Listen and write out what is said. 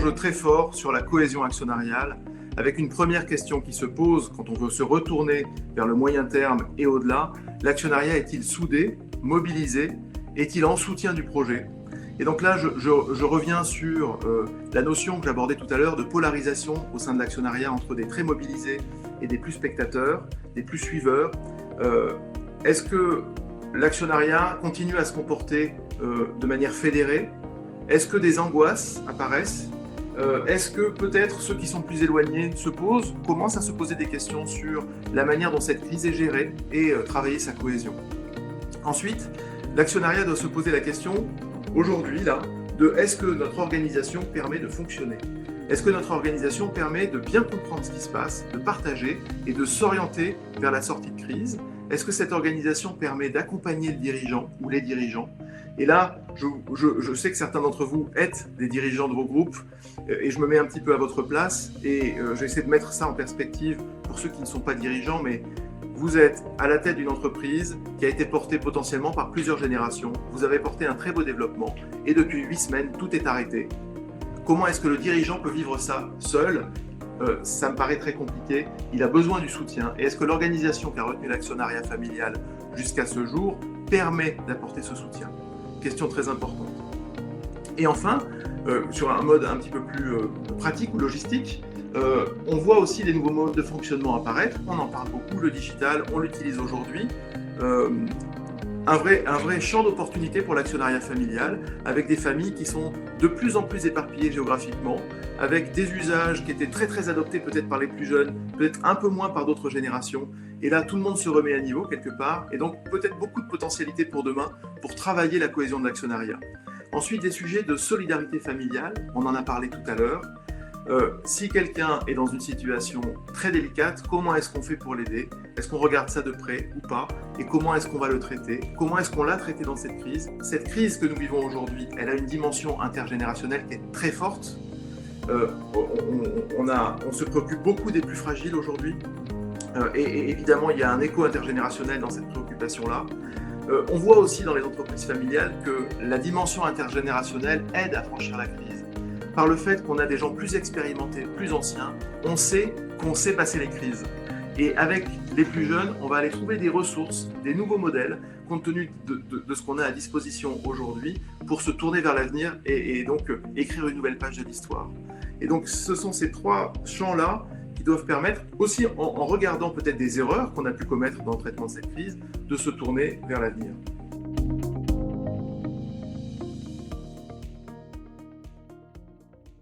enjeu très fort sur la cohésion actionnariale, avec une première question qui se pose quand on veut se retourner vers le moyen terme et au-delà. L'actionnariat est-il soudé, mobilisé? Est-il en soutien du projet? Et donc là, je reviens sur la notion que j'abordais tout à l'heure de polarisation au sein de l'actionnariat entre des très mobilisés et des plus spectateurs, des plus suiveurs. Est-ce que l'actionnariat continue à se comporter de manière fédérée? Est-ce que des angoisses apparaissent? Est-ce que peut-être ceux qui sont plus éloignés commencent à se poser des questions sur la manière dont cette crise est gérée et travailler sa cohésion? Ensuite, l'actionnariat doit se poser la question, aujourd'hui, de est-ce que notre organisation permet de fonctionner? Est-ce que notre organisation permet de bien comprendre ce qui se passe, de partager et de s'orienter vers la sortie de crise? Est-ce que cette organisation permet d'accompagner le dirigeant ou les dirigeants? Et là, je sais que certains d'entre vous êtes des dirigeants de vos groupes et je me mets un petit peu à votre place et j'essaie de mettre ça en perspective pour ceux qui ne sont pas dirigeants, mais vous êtes à la tête d'une entreprise qui a été portée potentiellement par plusieurs générations. Vous avez porté un très beau développement et depuis 8 semaines, tout est arrêté. Comment est-ce que le dirigeant peut vivre ça seul? Ça me paraît très compliqué. Il a besoin du soutien. Et est-ce que l'organisation qui a retenu l'actionnariat familial jusqu'à ce jour permet d'apporter ce soutien? Question très importante. Et enfin, sur un mode un petit peu plus pratique ou logistique, on voit aussi des nouveaux modes de fonctionnement apparaître. On en parle beaucoup, le digital, on l'utilise aujourd'hui. Un vrai champ d'opportunités pour l'actionnariat familial, avec des familles qui sont de plus en plus éparpillées géographiquement, avec des usages qui étaient très très adoptés peut-être par les plus jeunes, peut-être un peu moins par d'autres générations. Et là, tout le monde se remet à niveau quelque part, et donc peut-être beaucoup de potentialités pour demain pour travailler la cohésion de l'actionnariat. Ensuite, des sujets de solidarité familiale, on en a parlé tout à l'heure. Si quelqu'un est dans une situation très délicate, comment est-ce qu'on fait pour l'aider? Est-ce qu'on regarde ça de près ou pas? Et comment est-ce qu'on va le traiter? Comment est-ce qu'on l'a traité dans cette crise? Cette crise que nous vivons aujourd'hui, elle a une dimension intergénérationnelle qui est très forte. On se préoccupe beaucoup des plus fragiles aujourd'hui. Et évidemment, il y a un écho intergénérationnel dans cette préoccupation-là. On voit aussi dans les entreprises familiales que la dimension intergénérationnelle aide à franchir la crise. Par le fait qu'on a des gens plus expérimentés, plus anciens, on sait qu'on sait passer les crises. Et avec les plus jeunes, on va aller trouver des ressources, des nouveaux modèles, compte tenu de ce qu'on a à disposition aujourd'hui, pour se tourner vers l'avenir et donc écrire une nouvelle page de l'histoire. Et donc ce sont ces trois champs-là qui doivent permettre, aussi en regardant peut-être des erreurs qu'on a pu commettre dans le traitement de cette crise, de se tourner vers l'avenir.